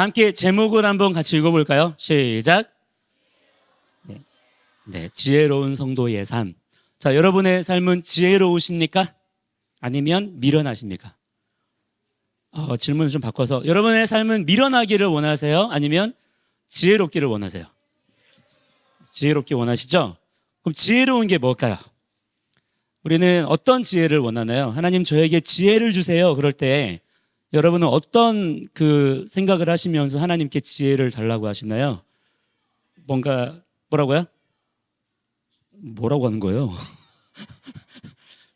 자, 함께 제목을 한번 같이 읽어볼까요? 시작. 네, 지혜로운 성도의 삶. 자, 여러분의 삶은 지혜로우십니까? 아니면 미련하십니까? 질문을 좀 바꿔서 여러분의 삶은 미련하기를 원하세요? 아니면 지혜롭기를 원하세요? 지혜롭기 원하시죠? 그럼 지혜로운 게 뭘까요? 우리는 어떤 지혜를 원하나요? 하나님 저에게 지혜를 주세요. 그럴 때 여러분은 어떤 생각을 하시면서 하나님께 지혜를 달라고 하시나요? 뭐라고요? 뭐라고 하는 거예요?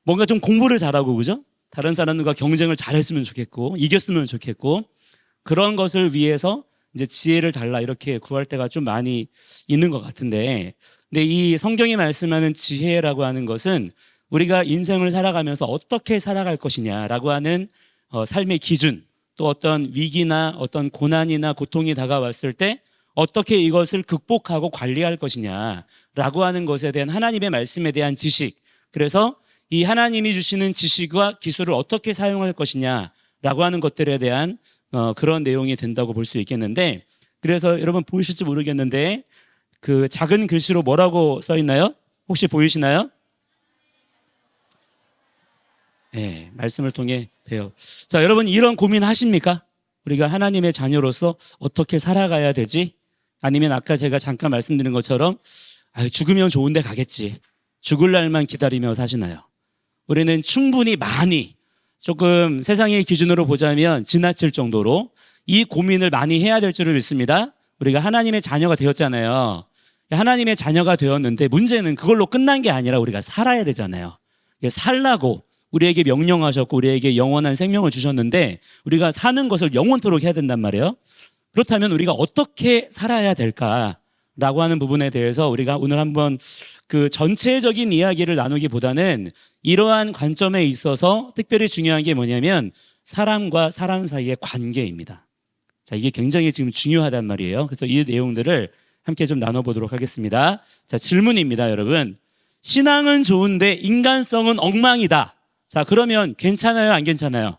뭔가 좀 공부를 잘하고, 그죠? 다른 사람들과 경쟁을 잘했으면 좋겠고, 이겼으면 좋겠고, 그런 것을 위해서 이제 지혜를 달라 이렇게 구할 때가 좀 많이 있는 것 같은데, 근데 이 성경이 말씀하는 지혜라고 하는 것은 우리가 인생을 살아가면서 어떻게 살아갈 것이냐라고 하는 삶의 기준, 또 어떤 위기나 어떤 고난이나 고통이 다가왔을 때 어떻게 이것을 극복하고 관리할 것이냐라고 하는 것에 대한 하나님의 말씀에 대한 지식, 그래서 이 하나님이 주시는 지식과 기술을 어떻게 사용할 것이냐라고 하는 것들에 대한 그런 내용이 된다고 볼 수 있겠는데, 그래서 여러분 보이실지 모르겠는데 그 작은 글씨로 뭐라고 써 있나요? 혹시 보이시나요? 네, 말씀을 통해 배워. 자, 여러분 이런 고민 하십니까? 우리가 하나님의 자녀로서 어떻게 살아가야 되지? 아니면 아까 제가 잠깐 말씀드린 것처럼 죽으면 좋은 데 가겠지, 죽을 날만 기다리며 사시나요? 우리는 충분히 많이, 조금 세상의 기준으로 보자면 지나칠 정도로 이 고민을 많이 해야 될 줄을 믿습니다. 우리가 하나님의 자녀가 되었잖아요. 하나님의 자녀가 되었는데 문제는 그걸로 끝난 게 아니라 우리가 살아야 되잖아요. 살라고 우리에게 명령하셨고 우리에게 영원한 생명을 주셨는데 우리가 사는 것을 영원토록 해야 된단 말이에요. 그렇다면 우리가 어떻게 살아야 될까라고 하는 부분에 대해서 우리가 오늘 한번 그 전체적인 이야기를 나누기보다는 이러한 관점에 있어서 특별히 중요한 게 뭐냐면 사람과 사람 사이의 관계입니다. 자, 이게 굉장히 지금 중요하단 말이에요. 그래서 이 내용들을 함께 좀 나눠보도록 하겠습니다. 자, 질문입니다, 여러분. 신앙은 좋은데 인간성은 엉망이다. 자, 그러면 괜찮아요, 안 괜찮아요?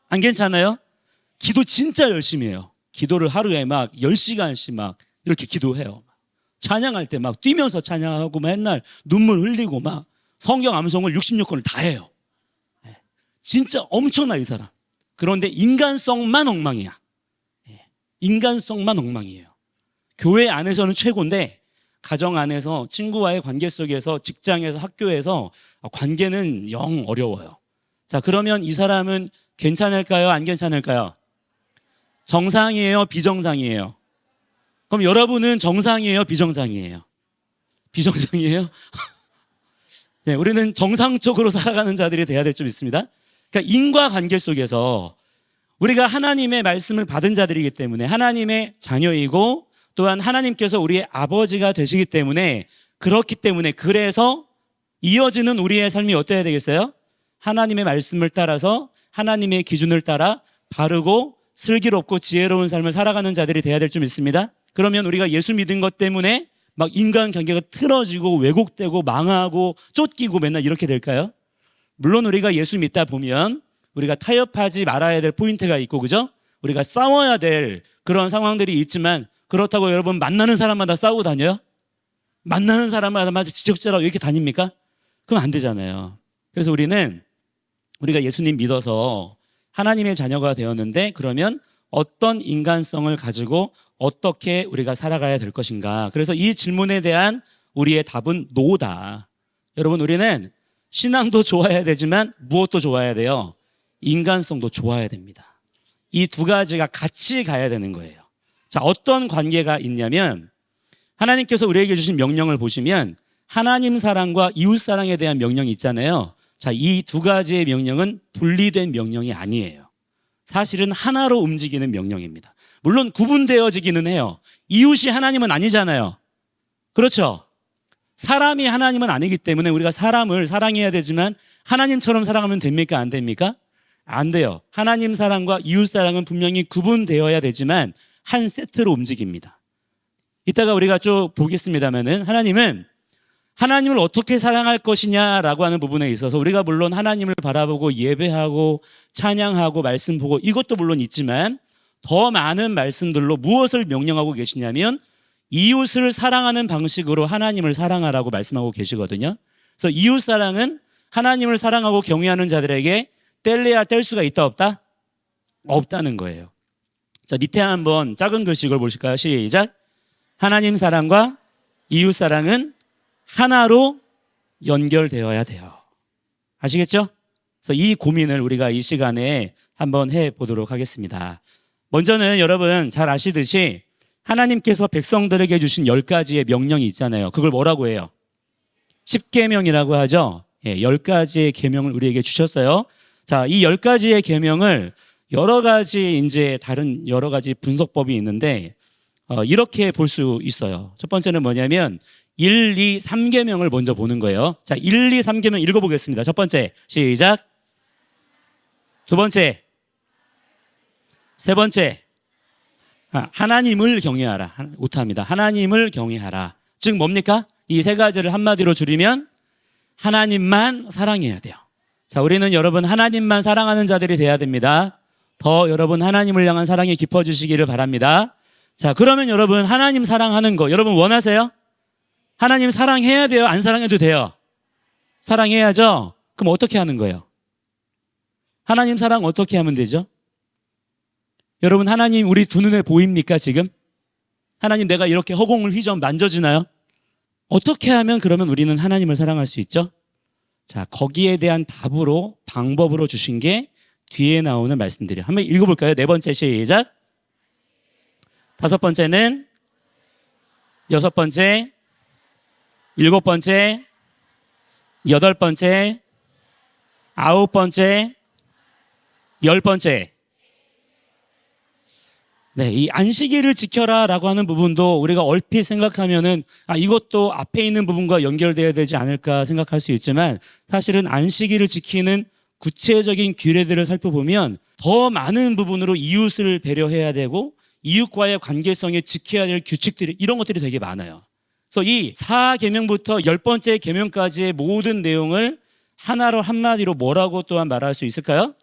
안 괜찮아요? 기도 진짜 열심히 해요. 기도를 하루에 막 10시간씩 막 이렇게 기도해요. 찬양할 때 막 뛰면서 찬양하고 맨날 눈물 흘리고 막 성경 암송을 66권을 다 해요. 진짜 엄청나 이 사람. 그런데 인간성만 엉망이야. 인간성만 엉망이에요. 교회 안에서는 최고인데 가정 안에서 친구와의 관계 속에서 직장에서 학교에서 관계는 영 어려워요. 자, 그러면 이 사람은 괜찮을까요? 안 괜찮을까요? 정상이에요? 비정상이에요? 그럼 여러분은 정상이에요? 비정상이에요? 비정상이에요? 네, 우리는 정상적으로 살아가는 자들이 돼야 될 줄 믿습니다. 그러니까 인과관계 속에서 우리가 하나님의 말씀을 받은 자들이기 때문에 하나님의 자녀이고 또한 하나님께서 우리의 아버지가 되시기 때문에 그렇기 때문에 그래서 이어지는 우리의 삶이 어때야 되겠어요? 하나님의 말씀을 따라서 하나님의 기준을 따라 바르고 슬기롭고 지혜로운 삶을 살아가는 자들이 돼야 될 줄 믿습니다. 그러면 우리가 예수 믿은 것 때문에 막 인간관계가 틀어지고 왜곡되고 망하고 쫓기고 맨날 이렇게 될까요? 물론 우리가 예수 믿다 보면 우리가 타협하지 말아야 될 포인트가 있고, 그죠? 우리가 싸워야 될 그런 상황들이 있지만 그렇다고 여러분 만나는 사람마다 싸우고 다녀요? 만나는 사람마다 지적질하고 이렇게 다닙니까? 그럼 안 되잖아요. 그래서 우리가 예수님 믿어서 하나님의 자녀가 되었는데 그러면 어떤 인간성을 가지고 어떻게 우리가 살아가야 될 것인가. 그래서 이 질문에 대한 우리의 답은 노다. 여러분, 우리는 신앙도 좋아야 되지만 무엇도 좋아야 돼요? 인간성도 좋아야 됩니다. 이 두 가지가 같이 가야 되는 거예요. 자, 어떤 관계가 있냐면 하나님께서 우리에게 주신 명령을 보시면 하나님 사랑과 이웃 사랑에 대한 명령이 있잖아요. 자, 이 두 가지의 명령은 분리된 명령이 아니에요. 사실은 하나로 움직이는 명령입니다. 물론 구분되어지기는 해요. 이웃이 하나님은 아니잖아요. 그렇죠? 사람이 하나님은 아니기 때문에 우리가 사람을 사랑해야 되지만 하나님처럼 사랑하면 됩니까? 안 됩니까? 안 돼요. 하나님 사랑과 이웃 사랑은 분명히 구분되어야 되지만 한 세트로 움직입니다. 이따가 우리가 쭉 보겠습니다만은 하나님을 어떻게 사랑할 것이냐라고 하는 부분에 있어서 우리가 물론 하나님을 바라보고 예배하고 찬양하고 말씀 보고 이것도 물론 있지만 더 많은 말씀들로 무엇을 명령하고 계시냐면 이웃을 사랑하는 방식으로 하나님을 사랑하라고 말씀하고 계시거든요. 그래서 이웃 사랑은 하나님을 사랑하고 경외하는 자들에게 뗄래야 뗄 수가 있다 없다? 없다는 거예요. 자, 밑에 한번 작은 글씨 이걸 보실까요? 시작. 하나님 사랑과 이웃 사랑은 하나로 연결되어야 돼요. 아시겠죠? 그래서 이 고민을 우리가 이 시간에 한번 해보도록 하겠습니다. 먼저는 여러분 잘 아시듯이 하나님께서 백성들에게 주신 10가지의 명령이 있잖아요. 그걸 뭐라고 해요? 10계명이라고 하죠. 10가지의 계명을 우리에게 주셨어요. 자, 이 10가지의 계명을 여러 가지 이제 다른 여러 가지 분석법이 있는데 이렇게 볼 수 있어요. 첫 번째는 뭐냐면 1, 2, 3계명을 먼저 보는 거예요. 자, 1, 2, 3계명 읽어보겠습니다. 첫 번째, 시작. 두 번째, 세 번째, 하나님을 경외하라. 오타입니다. 하나님을 경외하라. 즉 뭡니까? 이 세 가지를 한마디로 줄이면 하나님만 사랑해야 돼요. 자, 우리는 여러분 하나님만 사랑하는 자들이 돼야 됩니다. 더 여러분 하나님을 향한 사랑이 깊어지시기를 바랍니다. 자, 그러면 여러분 하나님 사랑하는 거 여러분 원하세요? 하나님 사랑해야 돼요? 안 사랑해도 돼요? 사랑해야죠? 그럼 어떻게 하는 거예요? 하나님 사랑 어떻게 하면 되죠? 여러분 하나님 우리 두 눈에 보입니까 지금? 하나님 내가 이렇게 허공을 휘저 만져지나요? 어떻게 하면 그러면 우리는 하나님을 사랑할 수 있죠? 자, 거기에 대한 답으로 방법으로 주신 게 뒤에 나오는 말씀들이에요. 한번 읽어볼까요? 네 번째 시작. 다섯 번째는 여섯 번째, 일곱 번째, 여덟 번째, 아홉 번째, 열 번째. 네, 이 안식일을 지켜라라고 하는 부분도 우리가 얼핏 생각하면은 이것도 앞에 있는 부분과 연결돼야 되지 않을까 생각할 수 있지만 사실은 안식일을 지키는 구체적인 규례들을 살펴보면 더 많은 부분으로 이웃을 배려해야 되고 이웃과의 관계성에 지켜야 될 규칙들이 이런 것들이 되게 많아요. 그래서 이 4계명부터 10번째 계명까지의 모든 내용을 하나로 한마디로 뭐라고 또한 말할 수 있을까요?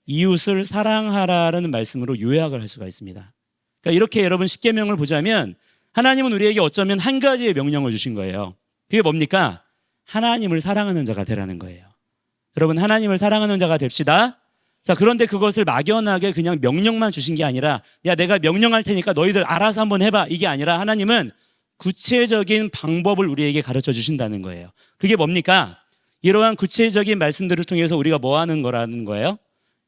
이웃을 사랑하라는 말씀으로 요약을 할 수가 있습니다. 그러니까 이렇게 여러분 10계명을 보자면 하나님은 우리에게 어쩌면 한 가지의 명령을 주신 거예요. 그게 뭡니까? 하나님을 사랑하는 자가 되라는 거예요. 여러분 하나님을 사랑하는 자가 됩시다. 자, 그런데 그것을 막연하게 그냥 명령만 주신 게 아니라 야 내가 명령할 테니까 너희들 알아서 한번 해봐 이게 아니라 하나님은 구체적인 방법을 우리에게 가르쳐 주신다는 거예요. 그게 뭡니까? 이러한 구체적인 말씀들을 통해서 우리가 뭐 하는 거라는 거예요?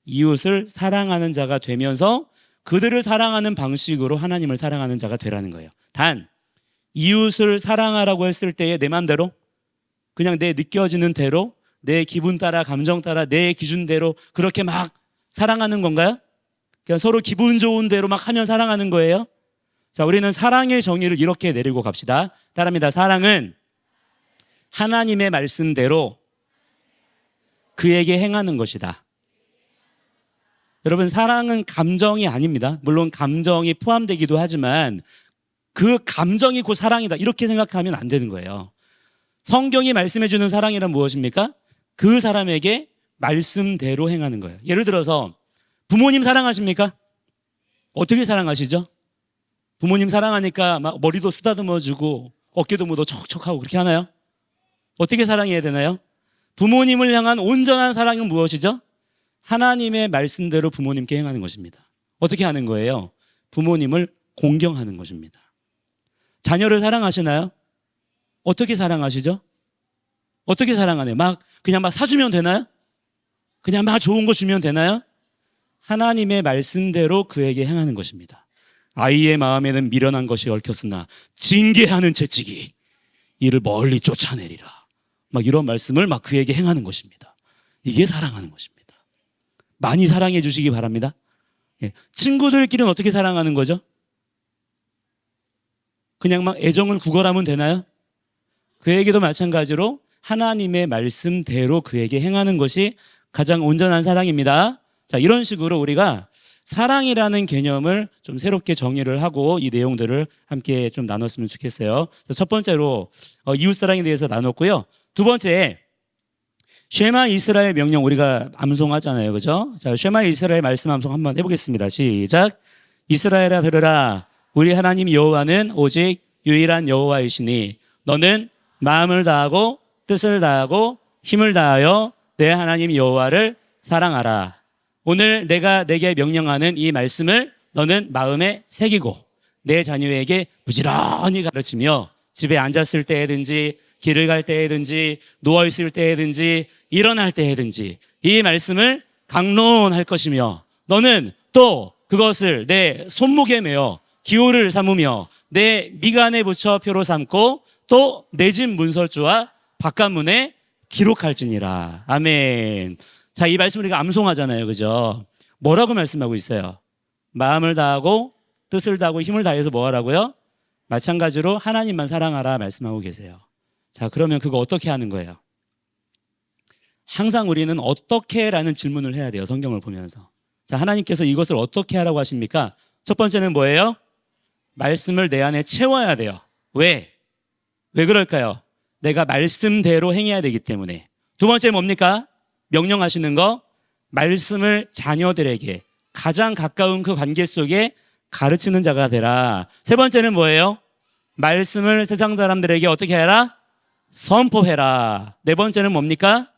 이웃을 사랑하는 자가 되면서 그들을 사랑하는 방식으로 하나님을 사랑하는 자가 되라는 거예요. 단 이웃을 사랑하라고 했을 때에 내 마음대로 그냥 내 느껴지는 대로 내 기분 따라 감정 따라 내 기준대로 그렇게 막 사랑하는 건가요? 그냥 서로 기분 좋은 대로 막 하면 사랑하는 거예요? 자, 우리는 사랑의 정의를 이렇게 내리고 갑시다. 따라합니다. 사랑은 하나님의 말씀대로 그에게 행하는 것이다. 여러분 사랑은 감정이 아닙니다. 물론 감정이 포함되기도 하지만 그 감정이 곧 사랑이다 이렇게 생각하면 안 되는 거예요. 성경이 말씀해 주는 사랑이란 무엇입니까? 그 사람에게 말씀대로 행하는 거예요. 예를 들어서 부모님 사랑하십니까? 어떻게 사랑하시죠? 부모님 사랑하니까 막 머리도 쓰다듬어 주고 어깨도 뭐 척척하고 그렇게 하나요? 어떻게 사랑해야 되나요? 부모님을 향한 온전한 사랑은 무엇이죠? 하나님의 말씀대로 부모님께 행하는 것입니다. 어떻게 하는 거예요? 부모님을 공경하는 것입니다. 자녀를 사랑하시나요? 어떻게 사랑하시죠? 어떻게 사랑하나요? 그냥 막 사주면 되나요? 그냥 막 좋은 거 주면 되나요? 하나님의 말씀대로 그에게 행하는 것입니다. 아이의 마음에는 미련한 것이 얽혔으나 징계하는 채찍이 이를 멀리 쫓아내리라. 막 이런 말씀을 막 그에게 행하는 것입니다. 이게 사랑하는 것입니다. 많이 사랑해 주시기 바랍니다. 친구들끼리는 어떻게 사랑하는 거죠? 그냥 막 애정을 구걸하면 되나요? 그에게도 마찬가지로 하나님의 말씀대로 그에게 행하는 것이 가장 온전한 사랑입니다. 자, 이런 식으로 우리가 사랑이라는 개념을 좀 새롭게 정의를 하고 이 내용들을 함께 좀 나눴으면 좋겠어요. 첫 번째로 이웃사랑에 대해서 나눴고요. 두 번째, 쉐마 이스라엘 명령 우리가 암송하잖아요. 그죠? 자, 쉐마 이스라엘 말씀 암송 한번 해보겠습니다. 시작. 이스라엘아 들으라. 우리 하나님 여호와는 오직 유일한 여호와이시니 너는 마음을 다하고 뜻을 다하고 힘을 다하여 내 하나님 여호와를 사랑하라. 오늘 내가 내게 명령하는 이 말씀을 너는 마음에 새기고 내 자녀에게 부지런히 가르치며 집에 앉았을 때든지 길을 갈 때든지 누워있을 때든지 일어날 때든지 이 말씀을 강론할 것이며 너는 또 그것을 내 손목에 메어 기호를 삼으며 내 미간에 붙여 표로 삼고 또 내 집 문설주와 바깥문에 기록할지니라. 아멘. 자, 이 말씀 우리가 암송하잖아요. 그죠? 뭐라고 말씀하고 있어요? 마음을 다하고 뜻을 다하고 힘을 다해서 뭐 하라고요? 마찬가지로 하나님만 사랑하라 말씀하고 계세요. 자, 그러면 그거 어떻게 하는 거예요? 항상 우리는 어떻게라는 질문을 해야 돼요. 성경을 보면서. 자, 하나님께서 이것을 어떻게 하라고 하십니까? 첫 번째는 뭐예요? 말씀을 내 안에 채워야 돼요. 왜? 왜 그럴까요? 내가 말씀대로 행해야 되기 때문에. 두 번째 뭡니까? 명령하시는 거, 말씀을 자녀들에게 가장 가까운 그 관계 속에 가르치는 자가 되라. 세 번째는 뭐예요? 말씀을 세상 사람들에게 어떻게 해라? 선포해라. 네 번째는 뭡니까?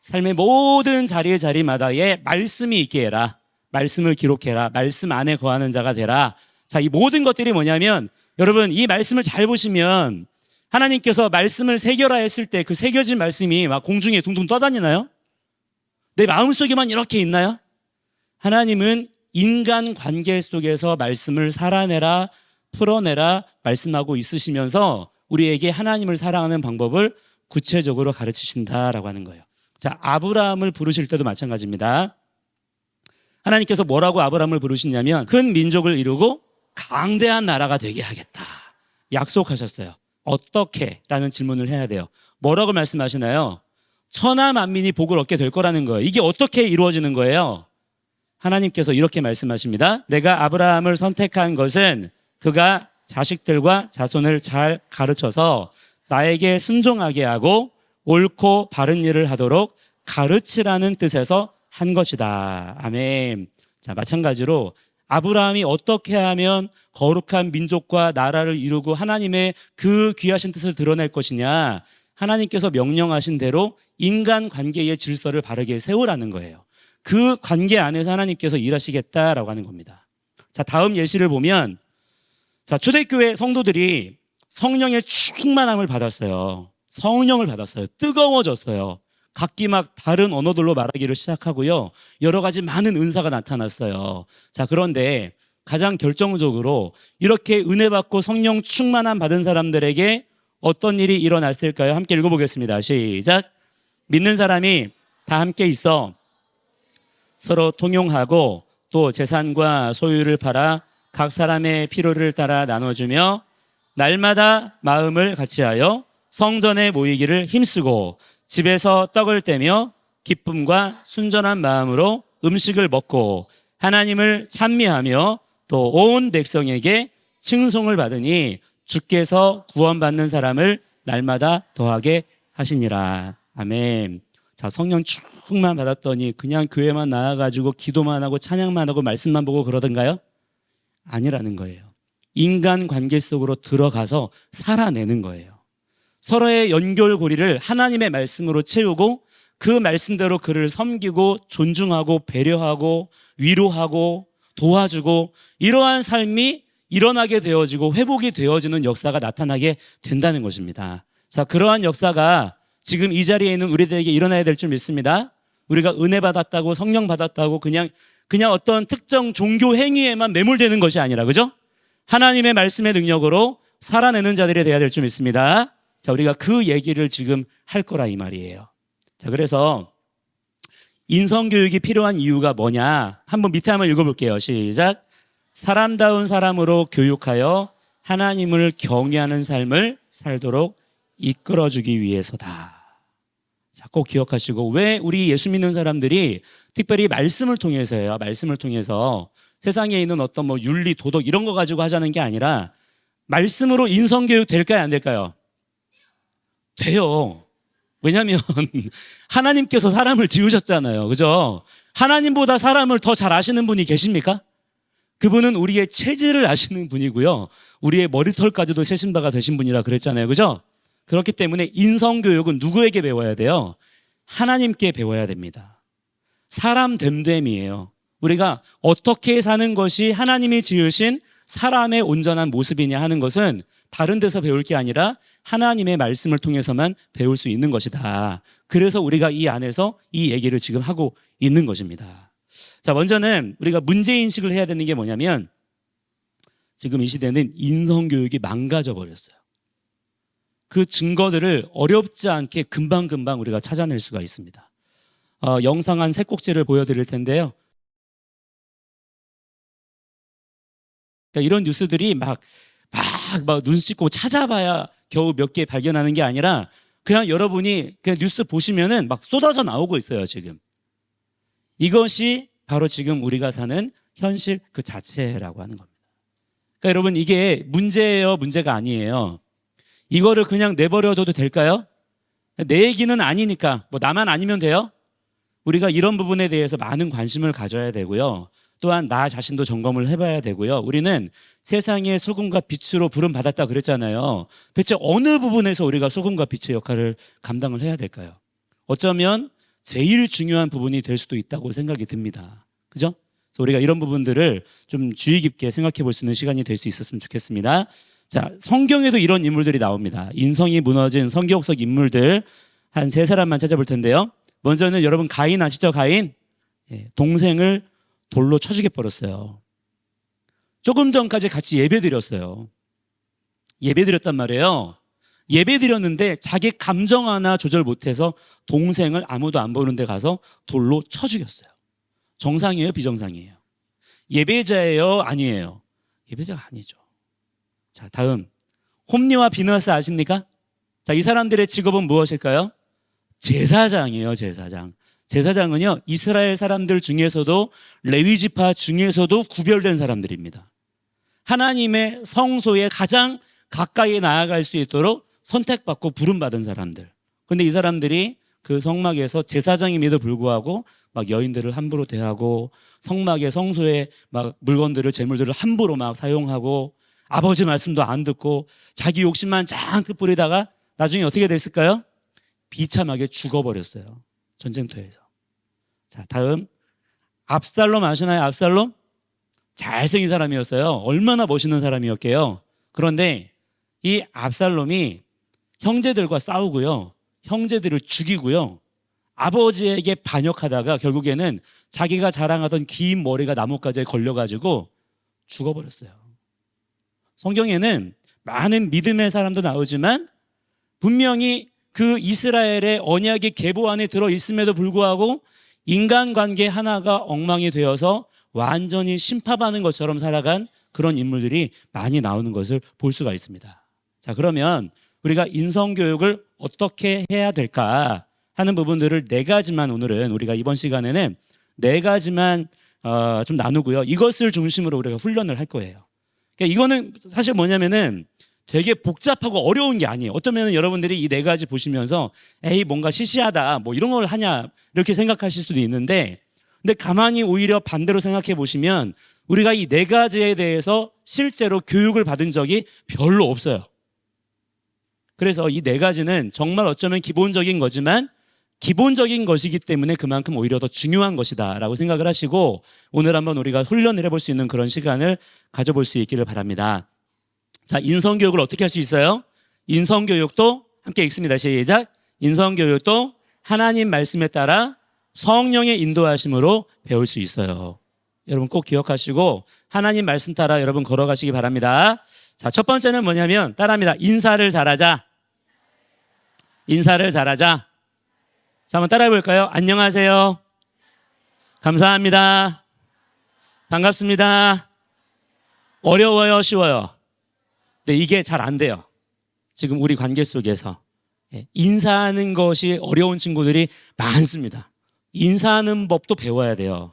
삶의 모든 자리마다에 말씀이 있게 해라. 말씀을 기록해라. 말씀 안에 거하는 자가 되라. 자, 이 모든 것들이 뭐냐면 여러분 이 말씀을 잘 보시면 하나님께서 말씀을 새겨라 했을 때 그 새겨진 말씀이 막 공중에 둥둥 떠다니나요? 내 마음속에만 이렇게 있나요? 하나님은 인간 관계 속에서 말씀을 살아내라, 풀어내라 말씀하고 있으시면서 우리에게 하나님을 사랑하는 방법을 구체적으로 가르치신다라고 하는 거예요. 자, 아브라함을 부르실 때도 마찬가지입니다. 하나님께서 뭐라고 아브라함을 부르시냐면 큰 민족을 이루고 강대한 나라가 되게 하겠다. 약속하셨어요. 어떻게? 라는 질문을 해야 돼요. 뭐라고 말씀하시나요? 천하 만민이 복을 얻게 될 거라는 거예요. 이게 어떻게 이루어지는 거예요? 하나님께서 이렇게 말씀하십니다. 내가 아브라함을 선택한 것은 그가 자식들과 자손을 잘 가르쳐서 나에게 순종하게 하고 옳고 바른 일을 하도록 가르치라는 뜻에서 한 것이다. 아멘. 자, 마찬가지로 아브라함이 어떻게 하면 거룩한 민족과 나라를 이루고 하나님의 그 귀하신 뜻을 드러낼 것이냐. 하나님께서 명령하신 대로 인간 관계의 질서를 바르게 세우라는 거예요. 그 관계 안에서 하나님께서 일하시겠다라고 하는 겁니다. 자, 다음 예시를 보면 자, 초대교회 성도들이 성령의 충만함을 받았어요. 성령을 받았어요. 뜨거워졌어요. 각기 막 다른 언어들로 말하기를 시작하고요. 여러 가지 많은 은사가 나타났어요. 자, 그런데 가장 결정적으로 이렇게 은혜 받고 성령 충만함 받은 사람들에게 어떤 일이 일어났을까요? 함께 읽어보겠습니다. 시작. 믿는 사람이 다 함께 있어 서로 통용하고 또 재산과 소유를 팔아 각 사람의 필요를 따라 나눠주며 날마다 마음을 같이하여 성전에 모이기를 힘쓰고 집에서 떡을 떼며 기쁨과 순전한 마음으로 음식을 먹고 하나님을 찬미하며 또 온 백성에게 칭송을 받으니 주께서 구원받는 사람을 날마다 더하게 하시니라. 아멘. 자, 성령 충만 받았더니 그냥 교회만 나와가지고 기도만 하고 찬양만 하고 말씀만 보고 그러던가요? 아니라는 거예요. 인간 관계 속으로 들어가서 살아내는 거예요. 서로의 연결고리를 하나님의 말씀으로 채우고 그 말씀대로 그를 섬기고 존중하고 배려하고 위로하고 도와주고 이러한 삶이 일어나게 되어지고 회복이 되어지는 역사가 나타나게 된다는 것입니다. 자, 그러한 역사가 지금 이 자리에 있는 우리들에게 일어나야 될 줄 믿습니다. 우리가 은혜 받았다고 성령 받았다고 그냥 어떤 특정 종교 행위에만 매몰되는 것이 아니라, 그죠? 하나님의 말씀의 능력으로 살아내는 자들이 되어야 될 줄 믿습니다. 자, 우리가 그 얘기를 지금 할 거라 이 말이에요. 자, 그래서 인성교육이 필요한 이유가 뭐냐? 한번 밑에 한번 읽어볼게요. 시작. 사람다운 사람으로 교육하여 하나님을 경외하는 삶을 살도록 이끌어주기 위해서다. 자, 꼭 기억하시고, 왜 우리 예수 믿는 사람들이 특별히 말씀을 통해서요. 말씀을 통해서 세상에 있는 어떤 뭐 윤리, 도덕 이런 거 가지고 하자는 게 아니라 말씀으로 인성교육 될까요? 안 될까요? 돼요. 왜냐하면 하나님께서 사람을 지으셨잖아요. 그죠? 하나님보다 사람을 더 잘 아시는 분이 계십니까? 그분은 우리의 체질을 아시는 분이고요. 우리의 머리털까지도 세신 바가 되신 분이라 그랬잖아요. 그죠? 그렇기 때문에 인성교육은 누구에게 배워야 돼요? 하나님께 배워야 됩니다. 사람 됨됨이에요. 우리가 어떻게 사는 것이 하나님이 지으신 사람의 온전한 모습이냐 하는 것은 다른 데서 배울 게 아니라 하나님의 말씀을 통해서만 배울 수 있는 것이다. 그래서 우리가 이 안에서 이 얘기를 지금 하고 있는 것입니다. 자, 먼저는 우리가 문제인식을 해야 되는 게 뭐냐면 지금 이 시대는 인성교육이 망가져 버렸어요. 그 증거들을 어렵지 않게 금방금방 우리가 찾아낼 수가 있습니다. 영상 한 3꼭지를 보여드릴 텐데요. 그러니까 이런 뉴스들이 막 눈 씻고 찾아봐야 겨우 몇 개 발견하는 게 아니라 그냥 여러분이 그냥 뉴스 보시면은 막 쏟아져 나오고 있어요, 지금. 이것이 바로 지금 우리가 사는 현실 그 자체라고 하는 겁니다. 그러니까 여러분 이게 문제예요, 문제가 아니에요. 이거를 그냥 내버려둬도 될까요? 내 얘기는 아니니까 뭐 나만 아니면 돼요? 우리가 이런 부분에 대해서 많은 관심을 가져야 되고요. 또한 나 자신도 점검을 해봐야 되고요. 우리는 세상의 소금과 빛으로 부름받았다 그랬잖아요. 대체 어느 부분에서 우리가 소금과 빛의 역할을 감당을 해야 될까요? 어쩌면 제일 중요한 부분이 될 수도 있다고 생각이 듭니다. 그죠? 그래서 우리가 이런 부분들을 좀 주의 깊게 생각해 볼 수 있는 시간이 될 수 있었으면 좋겠습니다. 자, 성경에도 이런 인물들이 나옵니다. 인성이 무너진 성경 속 인물들 한 3사람만 찾아볼 텐데요. 먼저는 여러분 가인 아시죠? 가인? 동생을 돌로 쳐 죽여버렸어요. 조금 전까지 같이 예배드렸어요. 예배드렸단 말이에요. 예배드렸는데 자기 감정 하나 조절 못해서 동생을 아무도 안 보는 데 가서 돌로 쳐 죽였어요. 정상이에요? 비정상이에요? 예배자예요? 아니에요? 예배자가 아니죠. 자, 다음 홈리와 비너스 아십니까? 자, 이 사람들의 직업은 무엇일까요? 제사장이에요. 제사장. 제사장은요, 이스라엘 사람들 중에서도 레위 지파 중에서도 구별된 사람들입니다. 하나님의 성소에 가장 가까이 나아갈 수 있도록 선택받고 부름받은 사람들. 그런데 이 사람들이 그 성막에서 제사장임에도 불구하고 막 여인들을 함부로 대하고 성막의 성소에 막 물건들을 재물들을 함부로 막 사용하고 아버지 말씀도 안 듣고 자기 욕심만 잔뜩 부리다가 나중에 어떻게 됐을까요? 비참하게 죽어버렸어요. 전쟁터에서. 자, 다음 압살롬 아시나요? 압살롬? 잘생긴 사람이었어요. 얼마나 멋있는 사람이었게요. 그런데 이 압살롬이 형제들과 싸우고요. 형제들을 죽이고요. 아버지에게 반역하다가 결국에는 자기가 자랑하던 긴 머리가 나뭇가지에 걸려가지고 죽어버렸어요. 성경에는 많은 믿음의 사람도 나오지만 분명히 그 이스라엘의 언약의 계보 안에 들어있음에도 불구하고 인간관계 하나가 엉망이 되어서 완전히 심파받는 것처럼 살아간 그런 인물들이 많이 나오는 것을 볼 수가 있습니다. 자, 그러면 우리가 인성교육을 어떻게 해야 될까 하는 부분들을 4가지만 오늘은 우리가 이번 시간에는 4가지만 좀 나누고요. 이것을 중심으로 우리가 훈련을 할 거예요. 그러니까 이거는 사실 뭐냐면은 되게 복잡하고 어려운 게 아니에요. 어쩌면 여러분들이 이 4가지 보시면서 에이 뭔가 시시하다 뭐 이런 걸 하냐 이렇게 생각하실 수도 있는데 근데 가만히 오히려 반대로 생각해 보시면 우리가 이 4가지에 대해서 실제로 교육을 받은 적이 별로 없어요. 그래서 이 4가지는 정말 어쩌면 기본적인 거지만 기본적인 것이기 때문에 그만큼 오히려 더 중요한 것이다 라고 생각을 하시고 오늘 한번 우리가 훈련을 해볼 수 있는 그런 시간을 가져볼 수 있기를 바랍니다. 자, 인성교육을 어떻게 할 수 있어요? 인성교육도 함께 읽습니다. 시작. 인성교육도 하나님 말씀에 따라 성령의 인도하심으로 배울 수 있어요. 여러분 꼭 기억하시고 하나님 말씀 따라 여러분 걸어가시기 바랍니다. 자, 첫 번째는 뭐냐면 따라합니다. 인사를 잘하자. 인사를 잘하자. 자, 한번 따라해 볼까요? 안녕하세요. 감사합니다. 반갑습니다. 어려워요, 쉬워요? 네, 이게 잘 안 돼요. 지금 우리 관계 속에서 인사하는 것이 어려운 친구들이 많습니다. 인사하는 법도 배워야 돼요.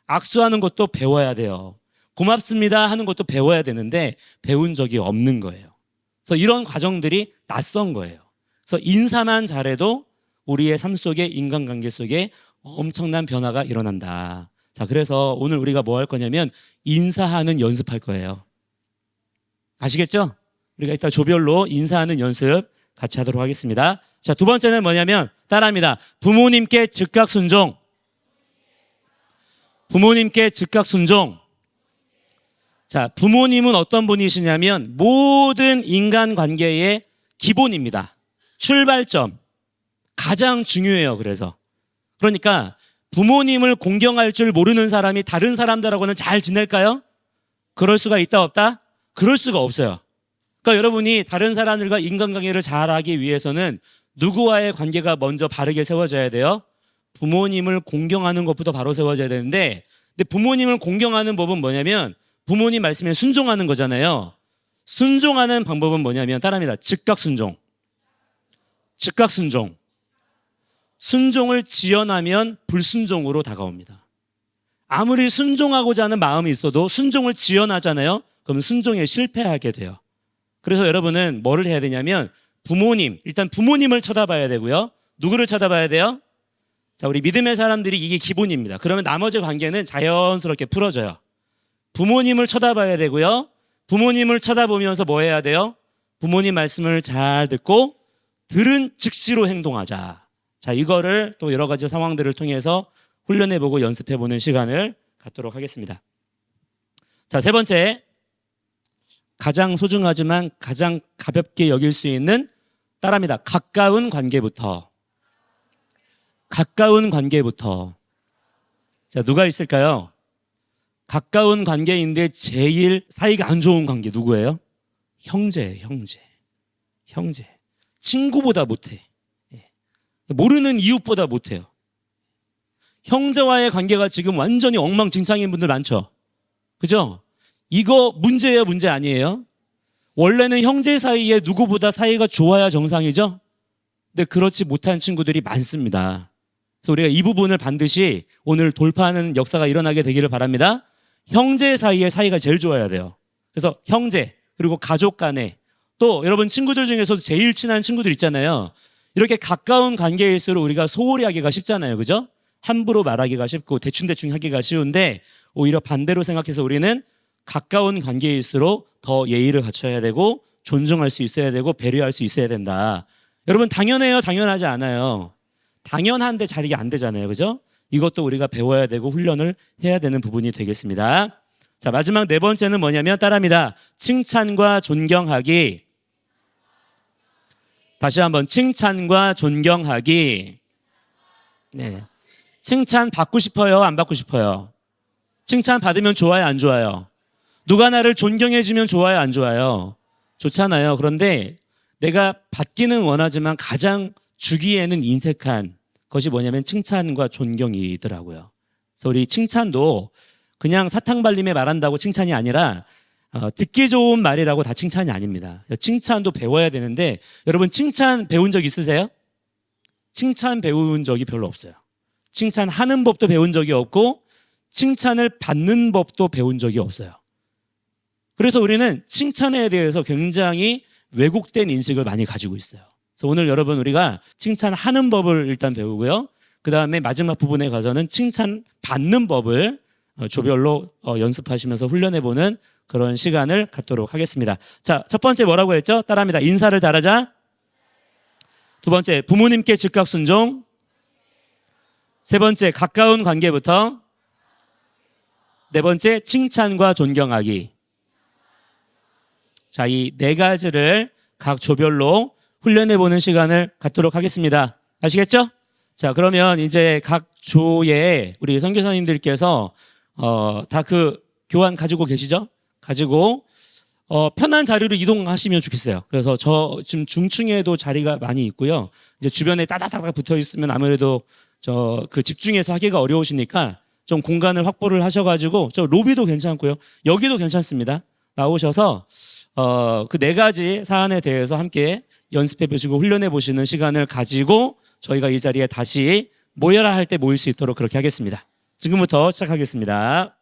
악수하는 것도 배워야 돼요. 고맙습니다 하는 것도 배워야 되는데 배운 적이 없는 거예요. 그래서 이런 과정들이 낯선 거예요. 그래서 인사만 잘해도 우리의 삶 속에 인간관계 속에 엄청난 변화가 일어난다. 자, 그래서 오늘 우리가 뭐 할 거냐면 인사하는 연습할 거예요. 아시겠죠? 우리가 이따 조별로 인사하는 연습 같이 하도록 하겠습니다. 자, 두 번째는 뭐냐면 따라합니다. 부모님께 즉각 순종. 부모님께 즉각 순종. 자, 부모님은 어떤 분이시냐면 모든 인간관계의 기본입니다. 출발점. 가장 중요해요. 그러니까 부모님을 공경할 줄 모르는 사람이 다른 사람들하고는 잘 지낼까요? 그럴 수가 있다 없다? 그럴 수가 없어요. 그러니까 여러분이 다른 사람들과 인간관계를 잘하기 위해서는 누구와의 관계가 먼저 바르게 세워져야 돼요? 부모님을 공경하는 것부터 바로 세워져야 되는데, 근데 부모님을 공경하는 법은 뭐냐면 부모님 말씀에 순종하는 거잖아요. 순종하는 방법은 뭐냐면 따라합니다. 즉각 순종. 즉각 순종. 순종을 지연하면 불순종으로 다가옵니다. 아무리 순종하고자 하는 마음이 있어도 순종을 지연하잖아요. 그럼 순종에 실패하게 돼요. 그래서 여러분은 뭐를 해야 되냐면 일단 부모님을 쳐다봐야 되고요. 누구를 쳐다봐야 돼요? 자, 우리 믿음의 사람들이 이게 기본입니다. 그러면 나머지 관계는 자연스럽게 풀어져요. 부모님을 쳐다봐야 되고요. 부모님을 쳐다보면서 뭐 해야 돼요? 부모님 말씀을 잘 듣고 들은 즉시로 행동하자. 자, 이거를 또 여러 가지 상황들을 통해서 훈련해보고 연습해보는 시간을 갖도록 하겠습니다. 자, 세 번째. 가장 소중하지만 가장 가볍게 여길 수 있는 따라합니다. 가까운 관계부터. 가까운 관계부터. 자, 누가 있을까요? 가까운 관계인데 제일 사이가 안 좋은 관계 누구예요? 형제예요, 형제. 친구보다 못해. 모르는 이웃보다 못해요. 형제와의 관계가 지금 완전히 엉망진창인 분들 많죠? 그죠? 이거 문제예요, 문제 아니에요? 원래는 형제 사이에 누구보다 사이가 좋아야 정상이죠? 근데 그렇지 못한 친구들이 많습니다. 그래서 우리가 이 부분을 반드시 오늘 돌파하는 역사가 일어나게 되기를 바랍니다. 형제 사이에 사이가 제일 좋아야 돼요. 그래서 형제, 그리고 가족 간에, 또 여러분 친구들 중에서도 제일 친한 친구들 있잖아요. 이렇게 가까운 관계일수록 우리가 소홀히 하기가 쉽잖아요. 그죠? 함부로 말하기가 쉽고 대충 하기가 쉬운데 오히려 반대로 생각해서 우리는 가까운 관계일수록 더 예의를 갖춰야 되고 존중할 수 있어야 되고 배려할 수 있어야 된다. 여러분 당연해요? 당연하지 않아요? 당연한데 자리가 안 되잖아요. 그죠? 이것도 우리가 배워야 되고 훈련을 해야 되는 부분이 되겠습니다. 자, 마지막 네 번째는 뭐냐면 따라합니다. 칭찬과 존경하기. 다시 한번 칭찬과 존경하기. 네. 칭찬 받고 싶어요? 안 받고 싶어요? 칭찬 받으면 좋아요? 안 좋아요? 누가 나를 존경해 주면 좋아요? 안 좋아요? 좋잖아요. 그런데 내가 받기는 원하지만 가장 주기에는 인색한 것이 뭐냐면 칭찬과 존경이더라고요. 그래서 우리 칭찬도 그냥 사탕발림에 말한다고 칭찬이 아니라 듣기 좋은 말이라고 다 칭찬이 아닙니다. 칭찬도 배워야 되는데 여러분 칭찬 배운 적 있으세요? 칭찬 배운 적이 별로 없어요. 칭찬하는 법도 배운 적이 없고 칭찬을 받는 법도 배운 적이 없어요. 그래서 우리는 칭찬에 대해서 굉장히 왜곡된 인식을 많이 가지고 있어요. 그래서 오늘 여러분 우리가 칭찬하는 법을 일단 배우고요. 그 다음에 마지막 부분에 가서는 칭찬 받는 법을 조별로 연습하시면서 훈련해보는 그런 시간을 갖도록 하겠습니다. 자, 첫 번째 뭐라고 했죠? 따라합니다. 인사를 잘하자. 두 번째, 부모님께 즉각 순종. 세 번째, 가까운 관계부터. 네 번째, 칭찬과 존경하기. 자, 이 네 가지를 각 조별로 훈련해보는 시간을 갖도록 하겠습니다. 아시겠죠? 자, 그러면 이제 각 조에 우리 선교사님들께서 다 그 교환 가지고 계시죠? 가지고 편한 자리로 이동하시면 좋겠어요. 그래서 저 지금 중층에도 자리가 많이 있고요. 이제 주변에 따닥따닥 붙어 있으면 아무래도 그 집중해서 하기가 어려우시니까 좀 공간을 확보를 하셔가지고 저 로비도 괜찮고요. 여기도 괜찮습니다. 나오셔서 그 네 가지 사안에 대해서 함께 연습해 보시고 훈련해 보시는 시간을 가지고 저희가 이 자리에 다시 모여라 할 때 모일 수 있도록 그렇게 하겠습니다. 지금부터 시작하겠습니다.